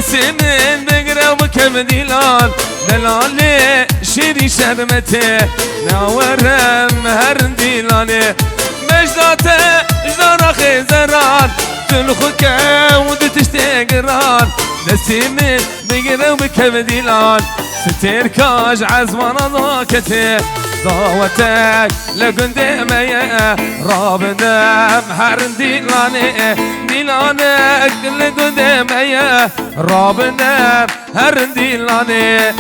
Nesimin بقرا وكم ديلان دلالي شيري شرمتي ناورم هرن ديلاني مجداته جدار خيزران تلخك ودتشتي قران نسيمين بقرا وكم ديلان ستير كاج عزمان ضاكتي ضاوتك لقندمي رابدم هرن ديلاني ديلانك لقندمي رابدم هرن ديلاني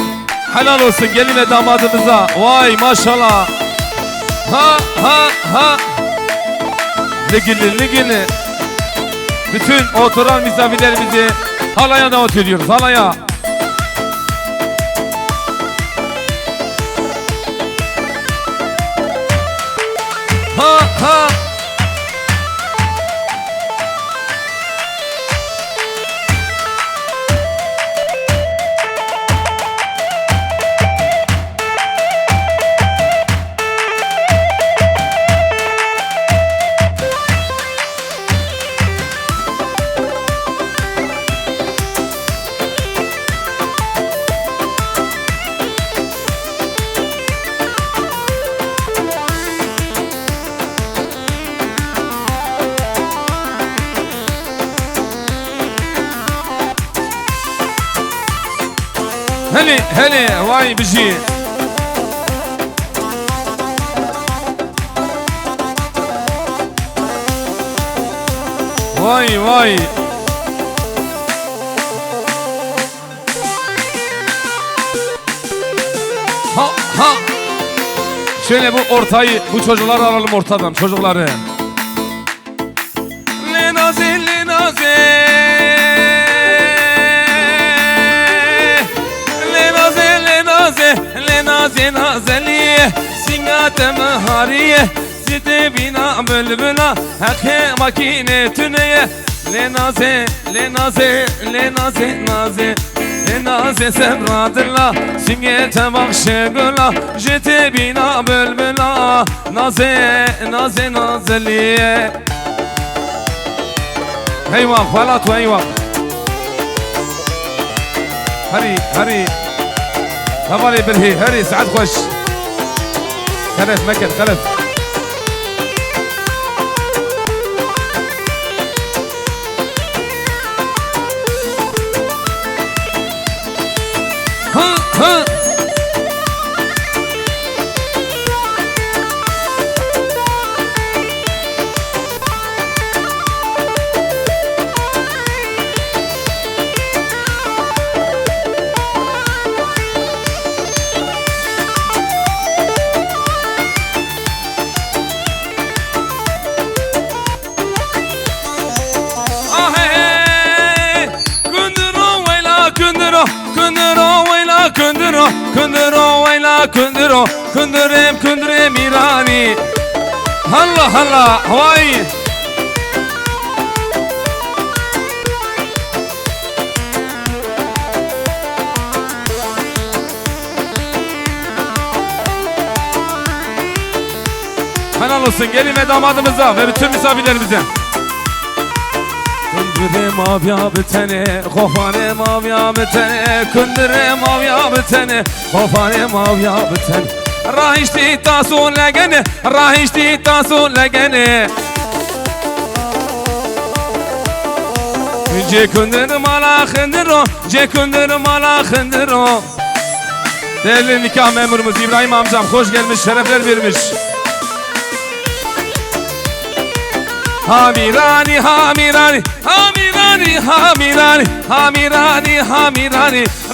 helal olsun gelin ve damadımıza. Vay maşallah. Ha ha ha. Ligini. Bütün oturan misafirlerimizi halaya davet ediyoruz. Halaya. Ha ha. هلي واي بجي واي ha şöyle bu ortayı bu çocukları alalım ortadan çocukları Lenazi نازلية سنات مهارية سيدي بنا بلبلا حقي ماكينة تنية لنازي سبرات الله سنيت بخشقلا جيتي بنا بلبلا نازلية هيوان فلات وهيوان هري هبالي بالهي هري سعد خوش خلف مكن خلف ها كندرم إيراني هلا هواي helal olsun gelin ve damadımıza ve bütün misafirlerimize Kundurem avya bitene, kofanem avya bitene Kundurem avya bitene, kofanem avya bitene Rahişti tasun legene Cekundurum ala khındiro Değerli nikah memurumuz İbrahim amcam hoş gelmiş, şerefler vermiş Hamirani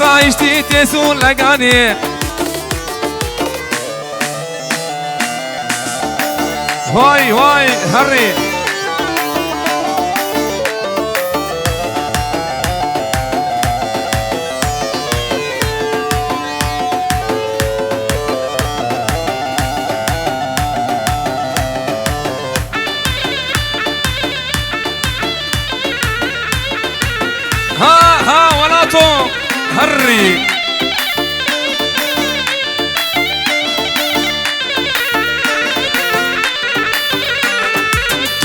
Rahişti tasun legane Vay Harry ha walato Harry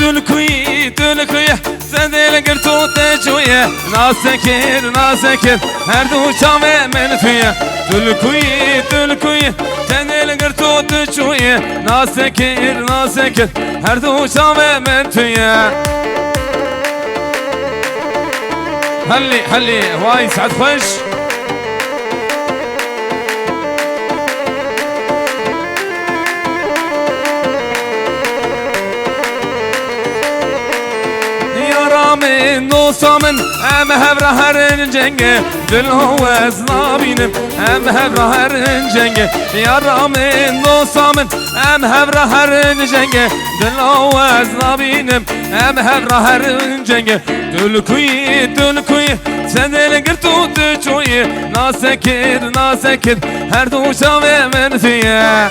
تلكوي سدل قرتو تجوية ناسكر هر دو شامي من فيه تلكوي سدل قرتو تجوية ناسكر هر دو شامي من فيه هلي واي سعد خوش من نوسامن ام هبره هرن جنگه دل هو از نابینم ام هبره هرن جنگه یارا من نوسامن ام هبره هرن جنگه دل هو از نابینم ام هبره هرن جنگه تلکوی سدل گرتو تچوی ناسکر هر دو شاوه من فیه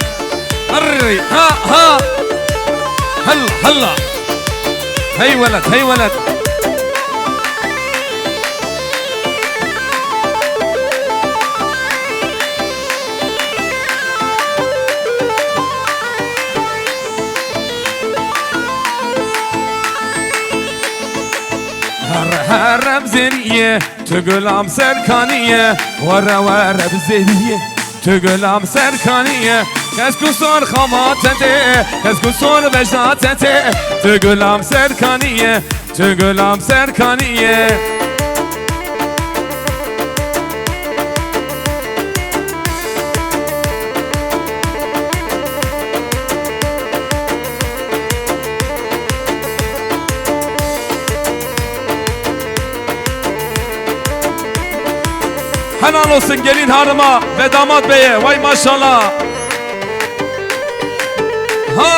ها هلا هی ولد هرب زریه تو گلام سرکانیه ورب زریه تو گلام سرکانیه کس کسور خماتته کس کسور وجداتته تو گلام سرکانیه Helal olsun gelin hanıma ve damat beye. Vay maşallah. Ha.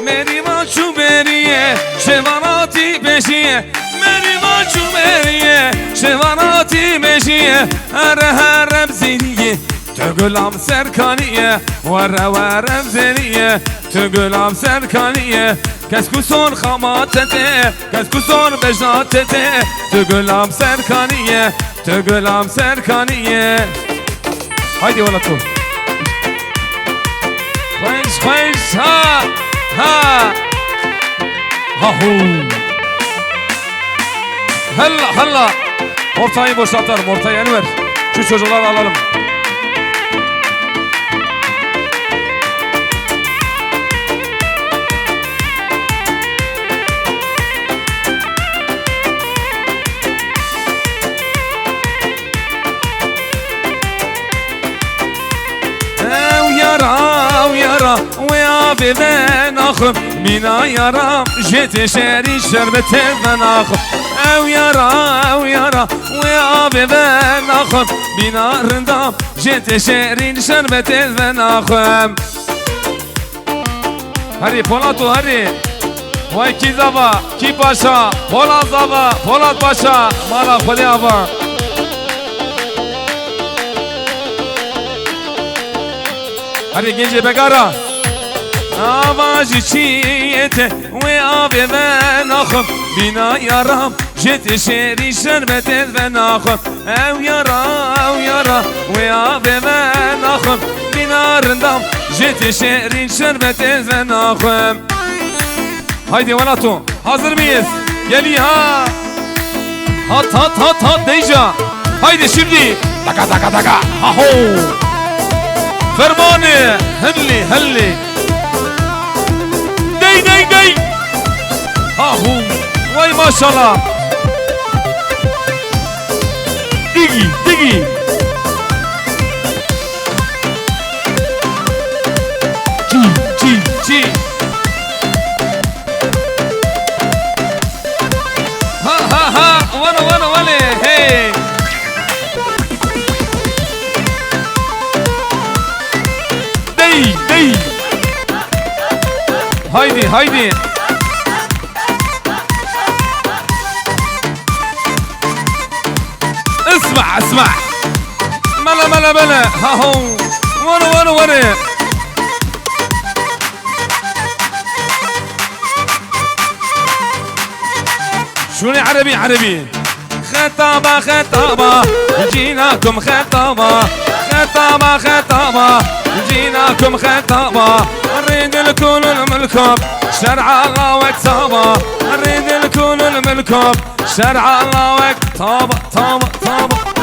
Meriva çuberiye, şevanati beşiye. Meriva çuberiye, şevanati beşiye. Herem zeliye, tügülam serkaniye. Verem zeliye, tügülam serkaniye. Keskuson xamatete, keskuson bejnatete. Tügülam serkaniye. Haydi valla tu. Khoş ha hu. Halla ortayı boşaltalım, ortayı Enver. Şu çocukları alalım. Ben akhım mina yaram jete şeri şerbete ben akhım ev yara ve abi ben akhım mina rındam jete şeri şerbete ben akhım hadi Polat'u hadi vay ki zava ki paşa Polat zava Polat paşa mala khodi ava hadi gence begara Avacı çiğete ve abi ben akhım bina yaram jeti şeri şerbete ben akhım ev yara ve abi ben akhım bina rındam jeti şeri şerbete ben akhım haydi Vanato hazır mıyız? Geliyor ha hat Deja haydi şimdi taka ha ho fermanı helli Dey Ahu Vay maşallah Digi Ci Ha Vale hey Dey Haydi اسمع ملا ها هو وانا شوني عربي خطابة جيناكم خطابة جيناكم خطابة نريد الكل الملكب شرع الله وكتابه نريد الكل الملكب شرع الله وكتابه طابه طابه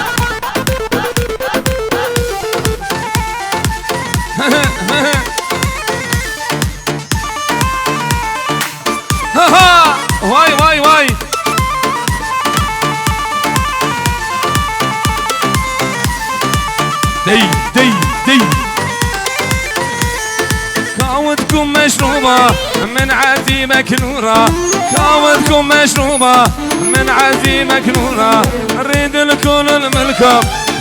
واي واي واي دي دي دي كاوتكم مشروبة من عزيمة نورة كاوتكم مشروبة من عزيمة نورة نريد الكل الملكب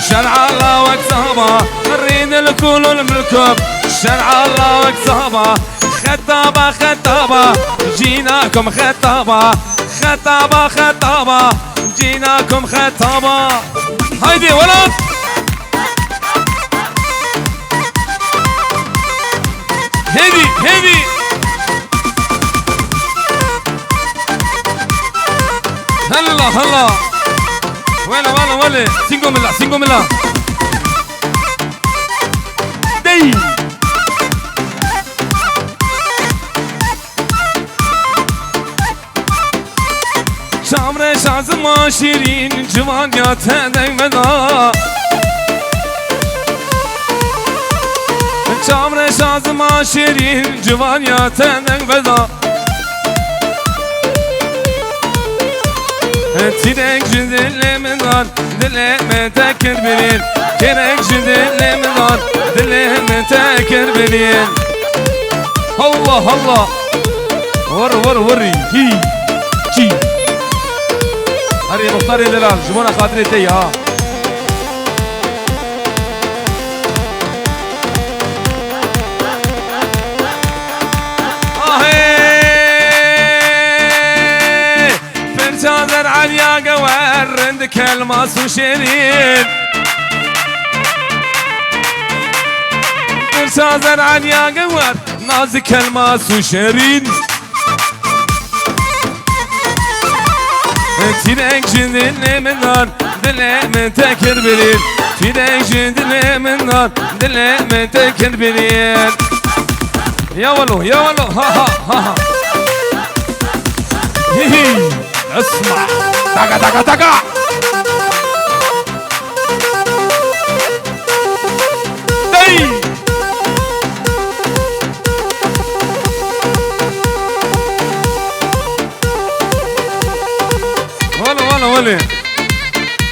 شرع الله وكتابه نريد الكل الملكب شرع الله وكتابه خطابة خطابة جيناكم خطابة خطابة خطابة جيناكم خطابة هايدي ولد هدي هدي هلا هلا ولا ولا سينجو ملا سينجو ملا دي شامر شازم شیرین جوان یا تنگ مدا شامر شازم شیرین جوان یا تنگ مدا تیرک جدل من دل تکر برین تیرک جدل من دل تکر برین الله الله ور هی چی هري مختار دلال جمونا خاطري تي ها فرشادر عليا قوار عندك الماس وشيرين فرشادر عليا قوار نازك الماس وشيرين تيرك جدل من نار دل من تكر برين تيرك جدل من نار دل من تكر برين يا ولو ها ها هي اسمع تاكا تاكا تاكا دي ولا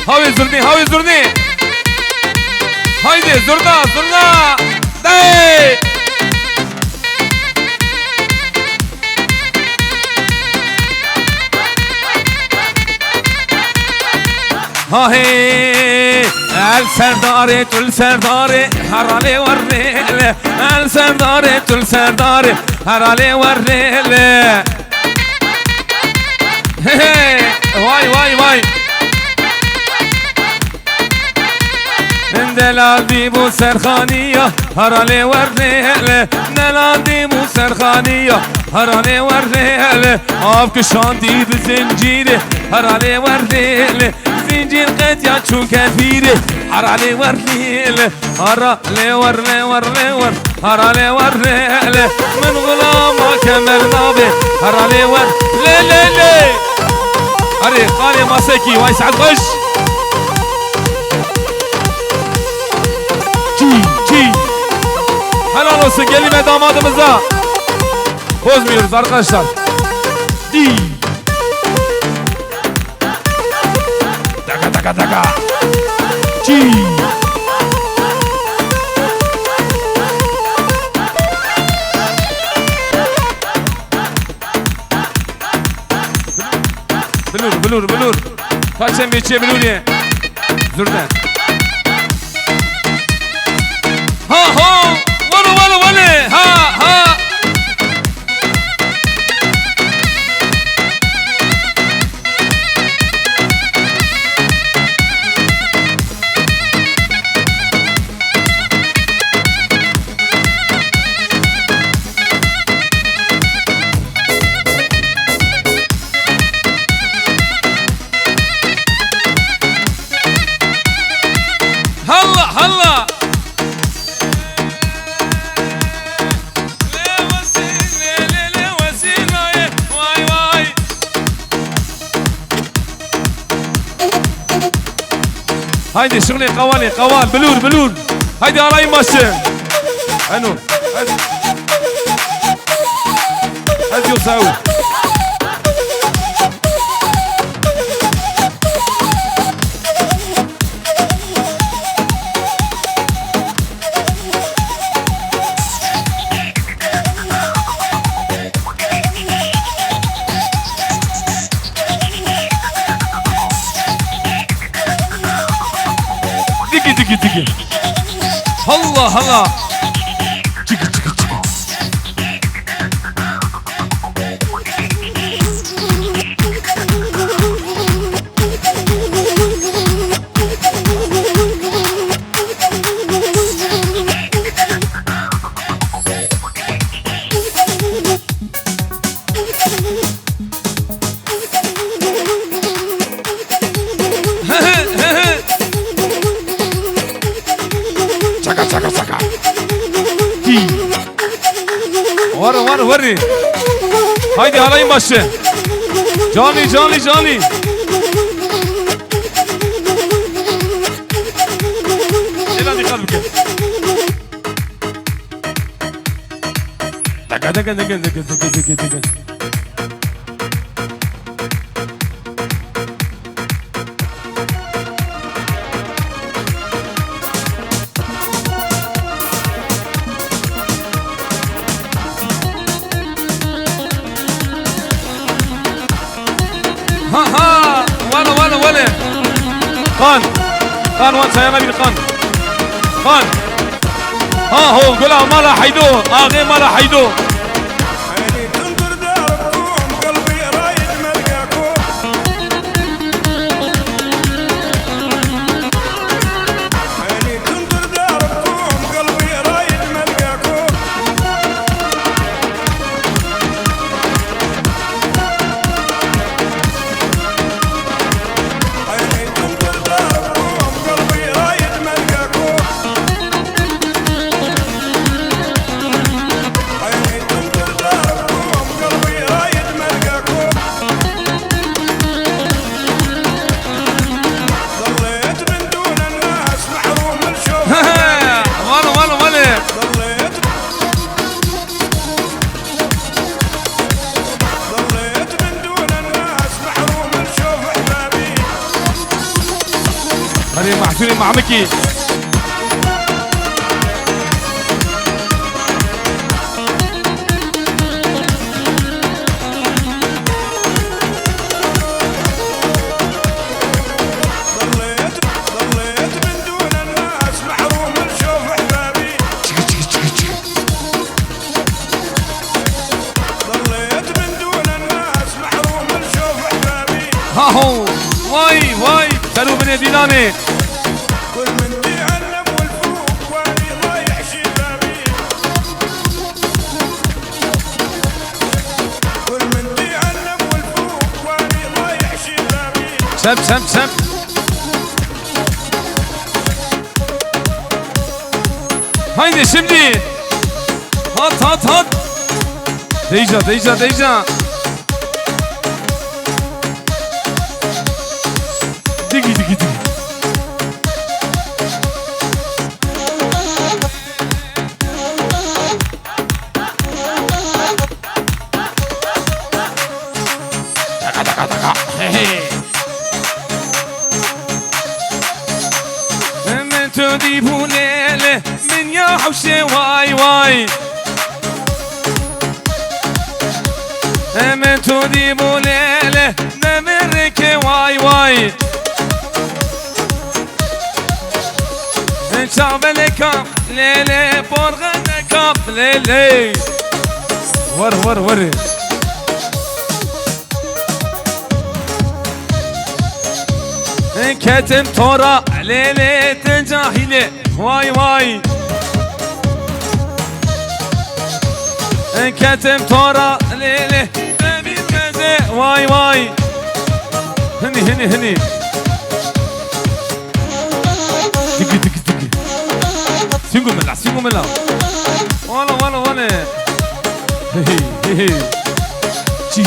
هاوي زرني هايدي زرنا داي هاي السرداري تل سرداري هرالي وريلي السرداري تل سرداري هرالي وريلي واي دلال دي بو سرخانية هرالي وريلي دلال دي بو سرخانية هرالي وريلي عافك شاندي بزنجيري هرالي وريلي زنجير قد ياتشو كثيري هرالي وريلي هرالي ورلي هرالي وريلي من غلامة كمل نابي هرالي ورلي هري قالي ماسكي واي سعد غش çi helal olsun gelin ve damadımıza bozmuyoruz arkadaşlar di taka çi بلور kaçen geçe biluriye zurdan ha vale ha هايدي شغلي قوالي قوال بلور بلور. هايدي على ماشي انو هايدي وساوي دقي هلا هلا تيكي تيكي تيكي سكا سكا ورا وري هايدي علي ماشي جاني جاني جاني إلى دي قلبك دقا دقا دقا دقا دقا دقا ها ولا خان وان سيانا بين خان ها هو قولها ما لا حيدو غير ما لا حيدو هذه محسوني مع مكي هاهو واي كانوا من ديناني كل من بيعلم والفوق واني ضايع شبابي كل من بيعلم والفوق واني ضايع شبابي سب هايدي şimdi hat Deja digi taka من تودي بوليله من يا حوشي واي من تودي بوليله نمرك واي شعبلك ليلي برغنك ليلي ور كتم تورا ليلي تجاهلي واي كتم تورا ليلي تبين مزي واي هني دقي سينجو ملا ولا هي تشي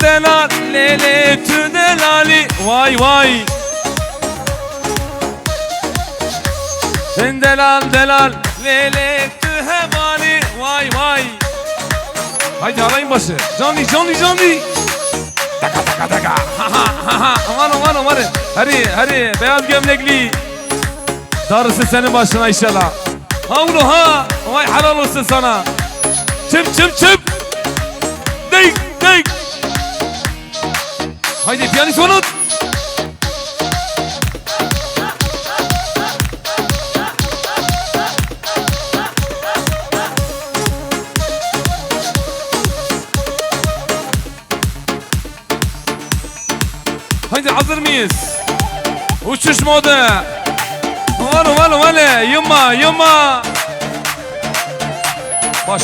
دلال leylektü delali. Vay vay. Delal delal leylektü hevali. Vay vay. Haydi alayım başı. Canlı canlı canlı. Taka taka taka. Ha ha ha ha. Aman aman aman. Hadi beyaz gömlekli. Darısı senin başına inşallah. Havlu ha. Vay helal olsun sana. Çıp çıp çıp. Dik dik. Haydi piyanist unut. Haydi hazır mıyız? Uçuş modu. Vale yumma. Baş.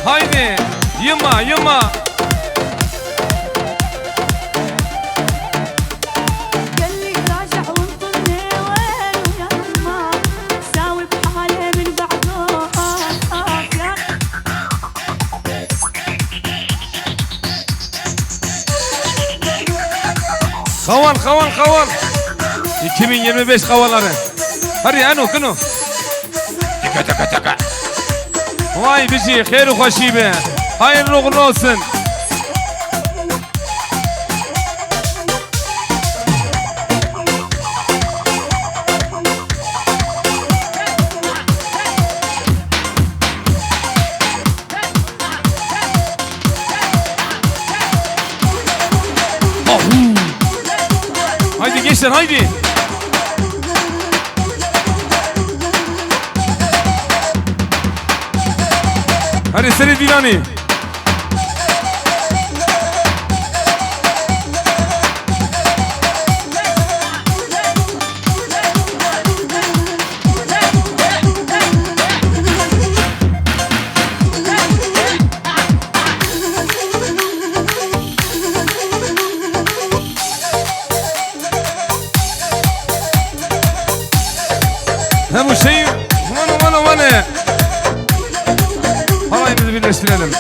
Haydi yumma. Kavan 2025 kavaları. Hadi anu kunu. Taka. Vay bizi hayır hoşibe. Hayırlı uğurlu olsun. Haydi gençler haydi. Hadi seni Dilani. Ha bu şeyi Vane. Halayımızı birleştirelim.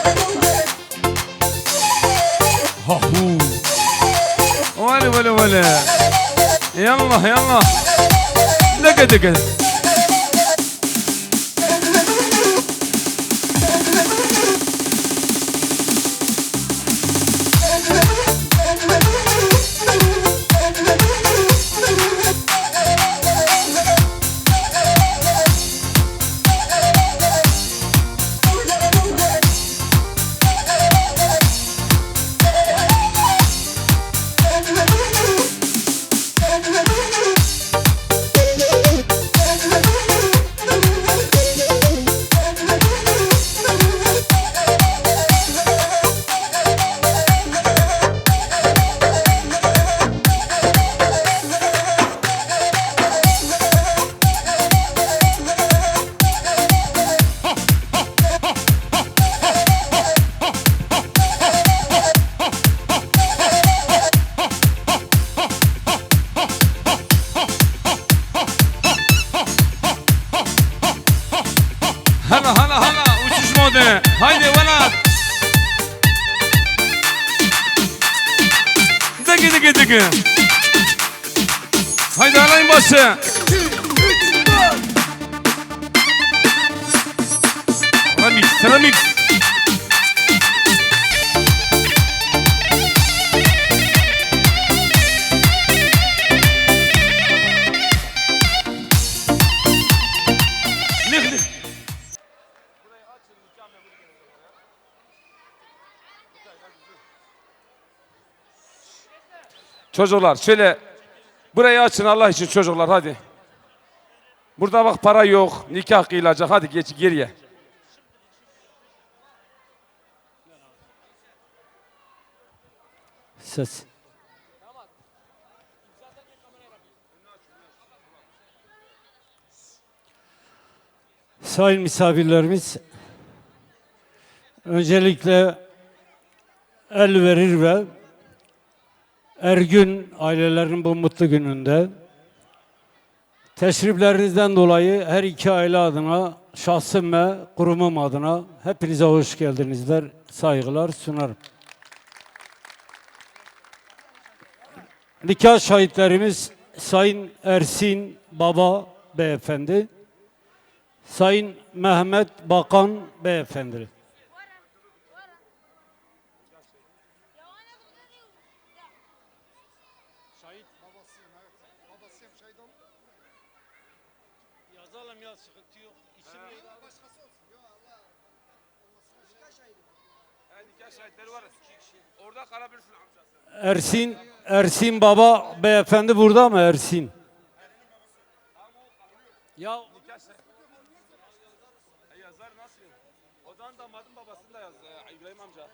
Hahu. Vale. Yallah. Dıkı. Hala uçuş modu. Haydi velat. Dıkı. Haydi alayım başı. Seramik. Çocuklar şöyle burayı açın Allah için çocuklar hadi. Burada bak para yok, nikah kıyılacak, hadi geç geriye. Ses. Sayın misafirlerimiz, öncelikle el verir ve Ergün ailelerinin bu mutlu gününde Teşriflerinizden dolayı her iki aile adına, şahsım ve kurumum adına hepinize hoş geldinizler, saygılar sunarım. Nikah şahitlerimiz Sayın Ersin Baba Beyefendi, Sayın Mehmet Bakan Beyefendi. Yazalım ya, sıkıntı yok. İsim Nikah şahitleri var. Orada kalabilirsin amcası. Ersin Baba Beyefendi burada mı Ersin? Ya Nikah şahit. Yazar nasıl? O zaman damadın babasını da yaz. İbrahim amca.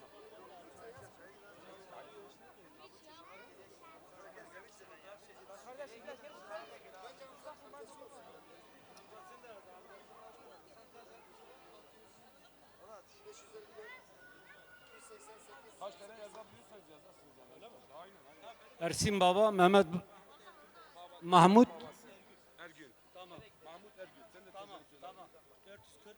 Kaç tane yazabilirseniz yazarsınız yani, öyle mi? Aynen. Ersin Baba, Mehmet Mahmut. Ergün. Tamam. Mahmut Ergün. Sen de tamam. 440.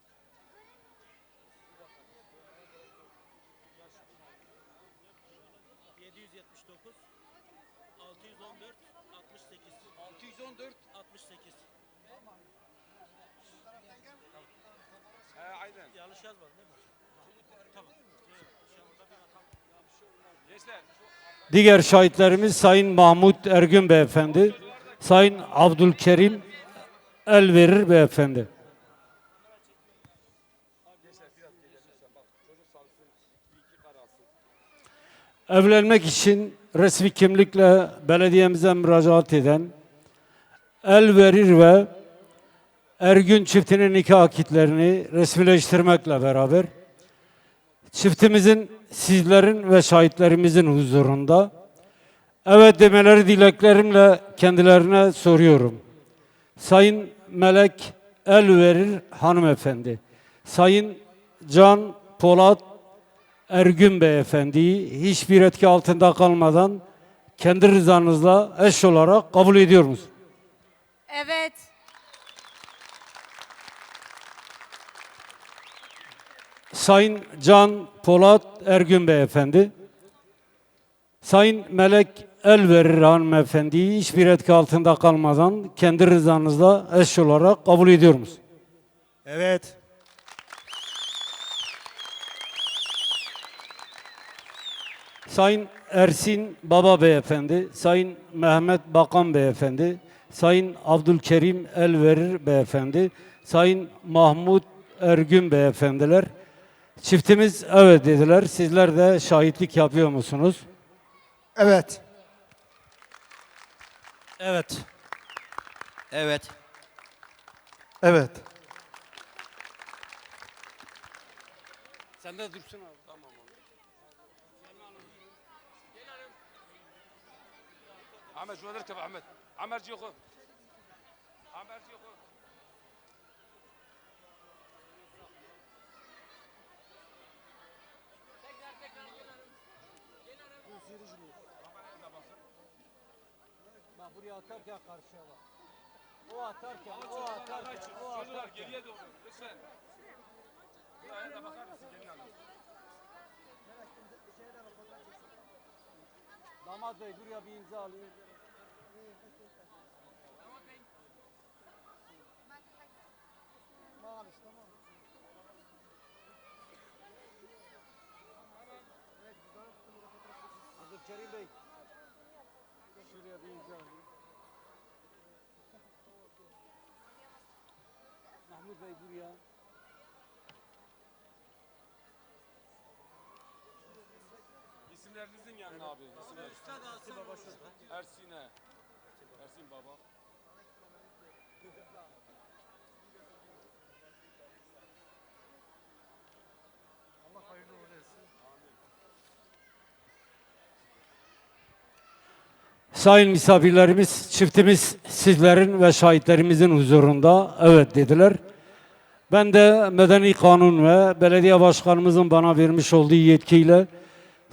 779 614 68 614 68. Aynen. Yanlış yazmadın değil mi? Tamam. Gençler. Diğer şahitlerimiz Sayın Mahmut Ergün Beyefendi, Sayın Abdülkerim Elverir Beyefendi. Evlenmek için resmi kimlikle belediyemize müracaat eden Elverir ve Ergün çiftinin nikah akitlerini resmileştirmekle beraber çiftimizin, sizlerin ve şahitlerimizin huzurunda evet demeleri dileklerimle kendilerine soruyorum. Sayın Melek Elverir hanımefendi, Sayın Can Polat Ergün Beyefendi'yi hiçbir etki altında kalmadan kendi rızanızla eş olarak kabul ediyor musunuz? Evet. Sayın Can Polat Ergün Beyefendi, Sayın Melek Elverir hanımefendiyi hiçbir etki altında kalmadan kendi rızanızla eş olarak kabul ediyor musunuz? Evet. Sayın Ersin Baba Beyefendi, Sayın Mehmet Bakan Beyefendi, Sayın Abdülkerim Elverir Beyefendi, Sayın Mahmut Ergün Beyefendiler, çiftimiz evet dediler. Sizler de şahitlik yapıyor musunuz? Evet. Evet. Evet. Evet. Sen de dursun abi. Tamam oğlum. Ahmet şunu derken Ahmet. Amerci yoku. Amerci yoku. Bak buraya atarken karşıya bak. O atarken, Çocuklar geriye doğru. Lütfen. Buraya da bakar mısın gelin hanım? Damat Bey buraya bir imza alayım. Abdülkerim Bey. Şuraya bir imza alayım. Mahmut Bey buraya. İsimlerinizin yanına abi. İsimler. Ersin'e. Ersin baba. Sayın misafirlerimiz, çiftimiz sizlerin ve şahitlerimizin huzurunda evet dediler. Ben de Medeni Kanun ve belediye başkanımızın bana vermiş olduğu yetkiyle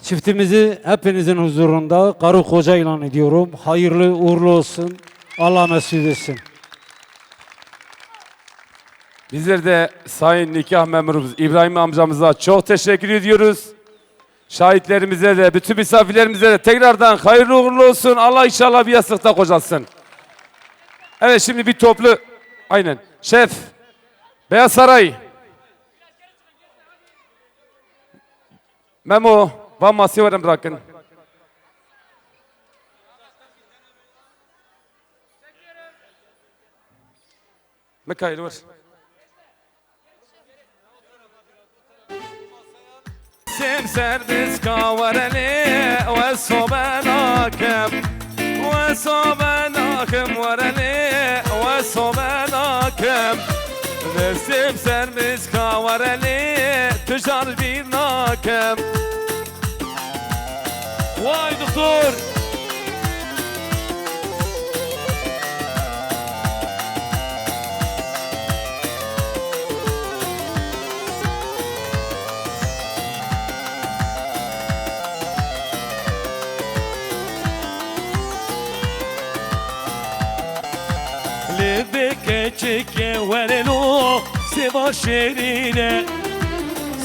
çiftimizi hepinizin huzurunda karı koca ilan ediyorum. Hayırlı uğurlu olsun. Allah mesut etsin. Bizler de sayın nikah memurumuz İbrahim amcamıza çok teşekkür ediyoruz. Şahitlerimize de, bütün misafirlerimize de tekrardan hayırlı uğurlu olsun. Allah inşallah bir yastıkta kocasın. Evet, şimdi bir toplu, aynen. Şef, Beyaz Saray. Memo, van masaya varın bırakın. Mikail var. Sem serbest kavareli ve sobenakem ve sobenakem vareli ve sobenakem Sem serbest kavareli tücar bir nakem. Vay doktor. Leveke çeke verelo seva şerine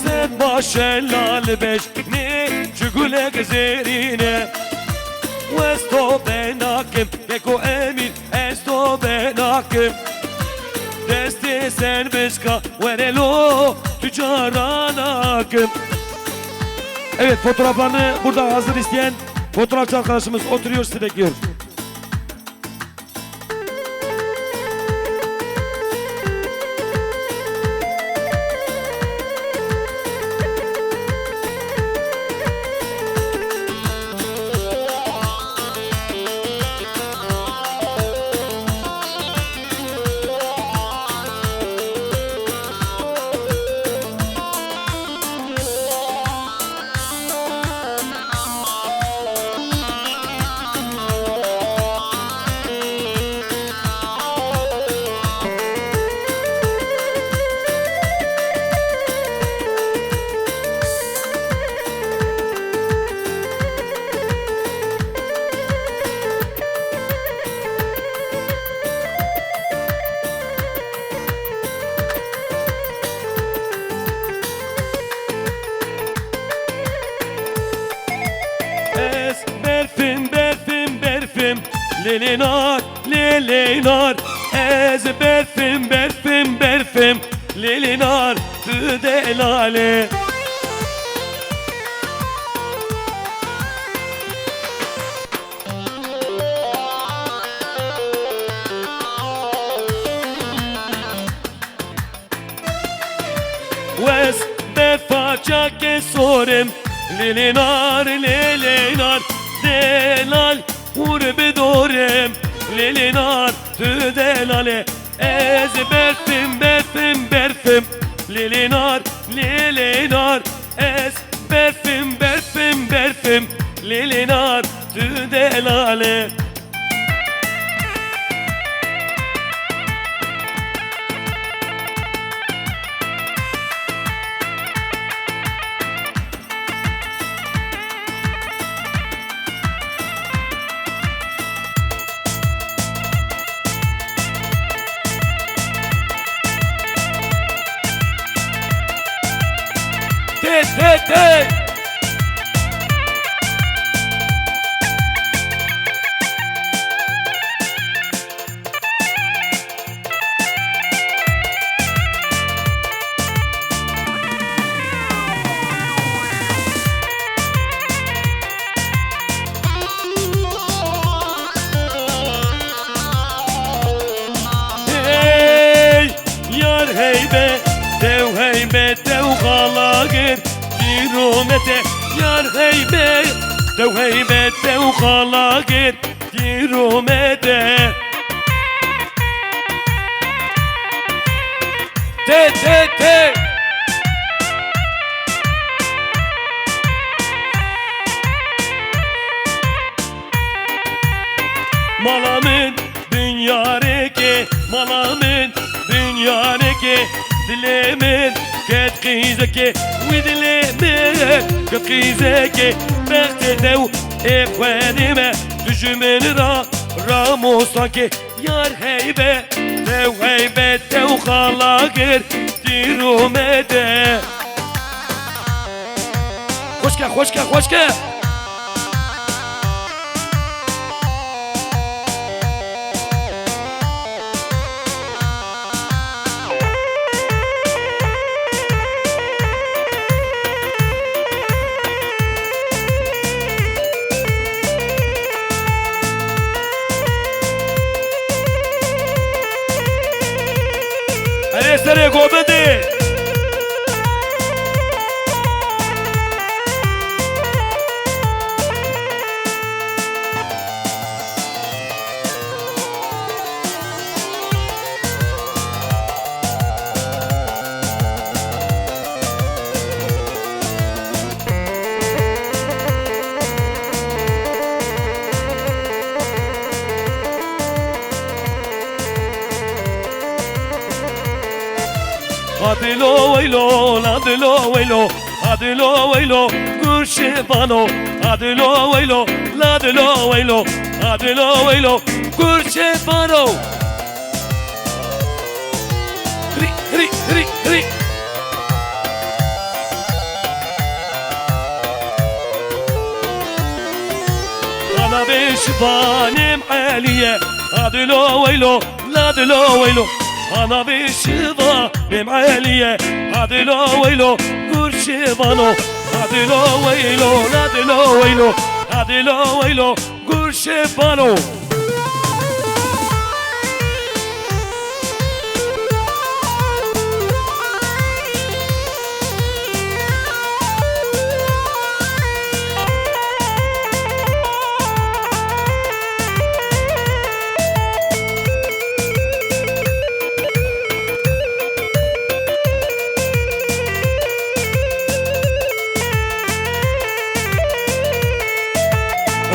Sen başellal beş ne çugule gezerine Vesto benakim Eko emir esto benakim Deste sen beşka verelo tücaranakim. Evet, fotoğraflarını burada hazır isteyen fotoğrafçı arkadaşımız oturuyor, sizi bekliyor. Lelinar, lelinar, ez berfim, berfim, berfim, lelinar, delale. Wes befaca ke sorem, lelinar, lelinar, delal. Vur bedorem, lelinar, delale. Ez berfim, berfim, berfim, lelinar, lelinar. Ez berfim, berfim, berfim, lelinar, delale. Hey! Hey, yar heybe, dev galagir. Diromete yar heybe, dev galagir. Diromete. Te. Malamın dünyareke, malamın dünyareke. Dilemin ket qizeke, ve dilemin ket qizeke. Bektedev ekvenime, düşümün ramusake. Yar heybe, لو غيبت وخلاقر ديرو مدى خوشكا خوشكا خوشكا Allez, salut, gros bébé! Adelo velo, adelo velo, adelo velo, Gurshevano. Adelo velo, adelo velo, adelo velo, Gurshevano. Ri, ri, ri, ri. Ana beşvanim aliye, adelo velo, adelo velo. أنا بشظى بمعالية عدلو ويلو قرشبانو عدلو ويلو عدلو ويلو عدلو ويلو قرشبانو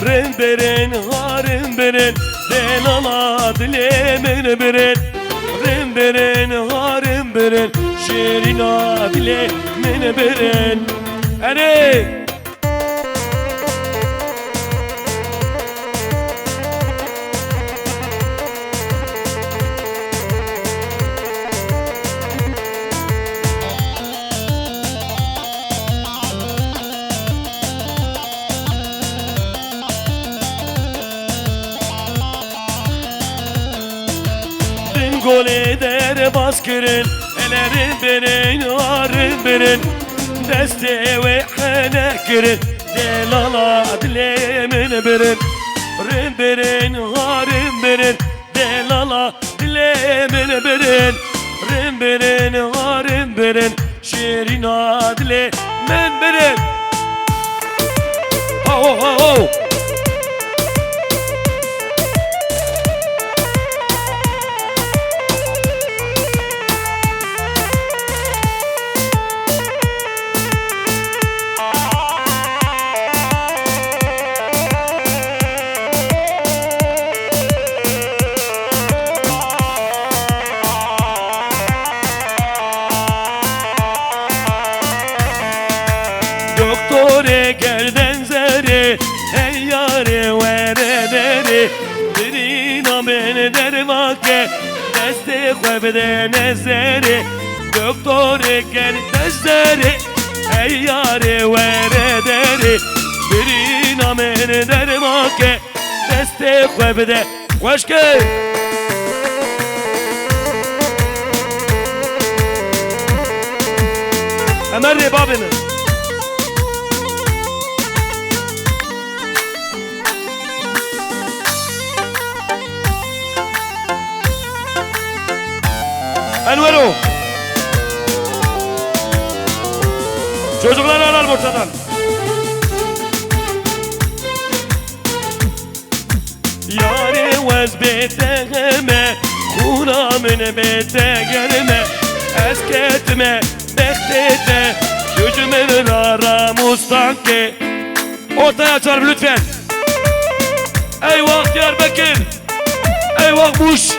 Rimberin harimberin delala dilemin birin Rimberin harimberin şirina dilemin birin Eri Gole der baskırın Elerin berin arın berin Deste ve henekirin Delala dilemin birin Rin berin arın berin Delala dilemin birin Rin berin arın berin Şirin dilemin birin Ho ho ho ho Doktore gerden zeri Ey yare vere deri Birina beni dervake Deste khwebde nezeri Doktore gerden zeri Ey yare vere deri Birina beni dervake Deste khwebde Khoshke Ömer Rebabini Envero Çocukları al ortadan Yâri vez betegeme Kuramın betegerime Esketme bektete Gücümün ara mustanki Ortaya açalım lütfen Eyvah Diyarbakır Eyvah Muş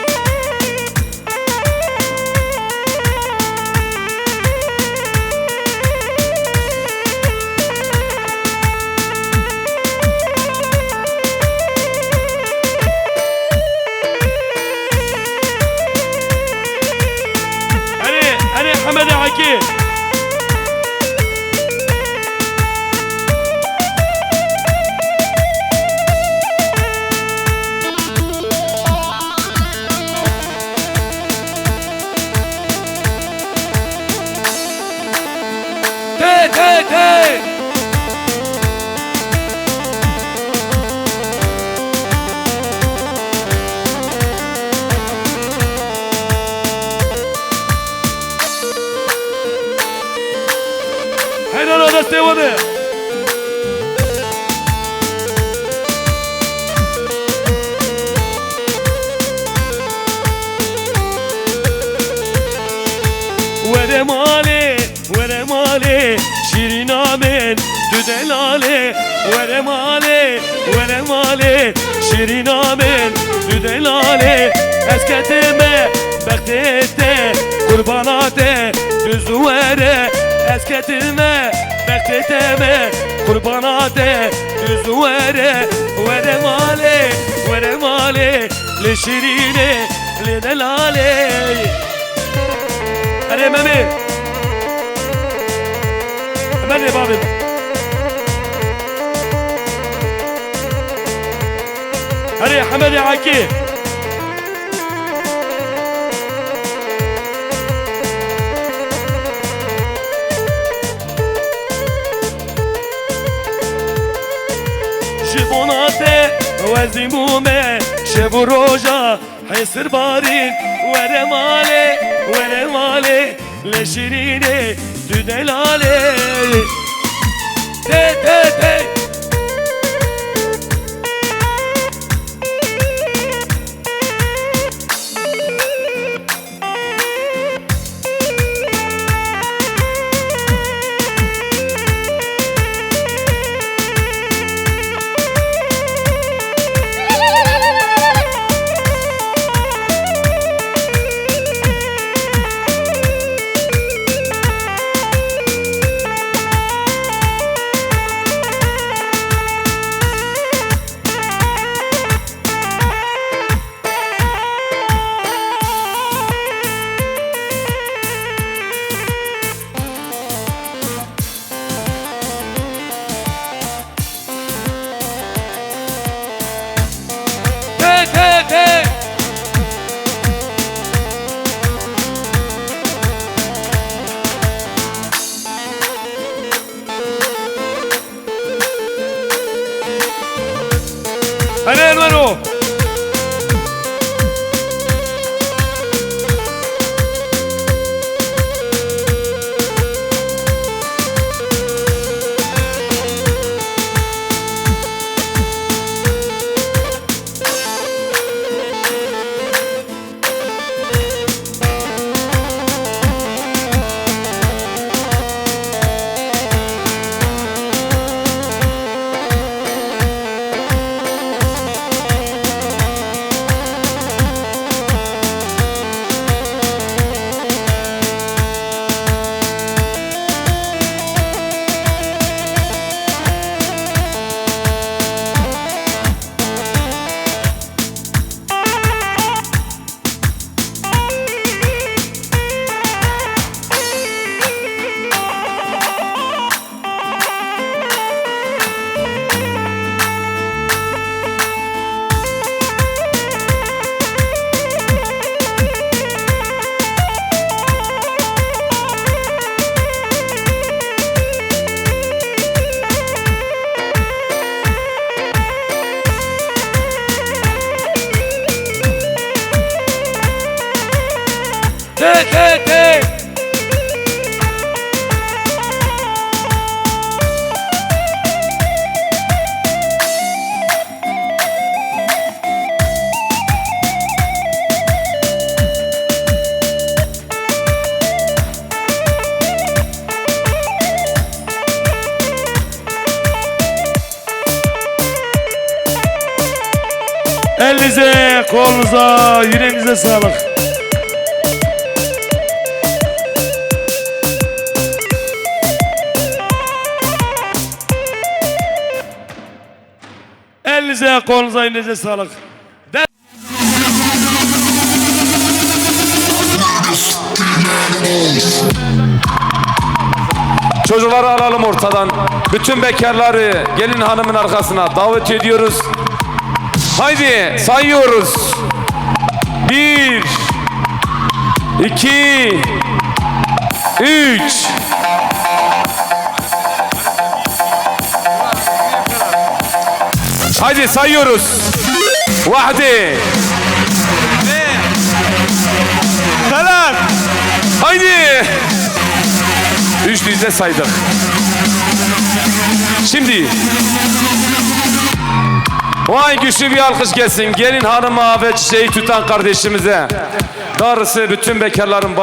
lale şirin amen düde lale esketime bektete kurbanate düzüvere esketime bekteteme kurbanate düzüvere vere male le şirine le de lale hadi memi ben de babim hadi Hamadi Aki جبوناته وزمومه شب و روجا حسر بارین وره ماله لشرینه دو دلاله ته hadi hermano te elinize, kolunuza, yüreğinize sağlık. Elinize, kolunuza, yüreğinize sağlık. Çocukları alalım ortadan. Bütün bekarları gelin hanımın arkasına davet ediyoruz. Haydi sayıyoruz. 1 2 3 Haydi sayıyoruz. Vahdi. Selam. Haydi. 3 dize saydık. Şimdi vay güçlü bir alkış gelsin. Gelin hanıma ve çiçeği tutan kardeşimize. Darısı bütün bekarların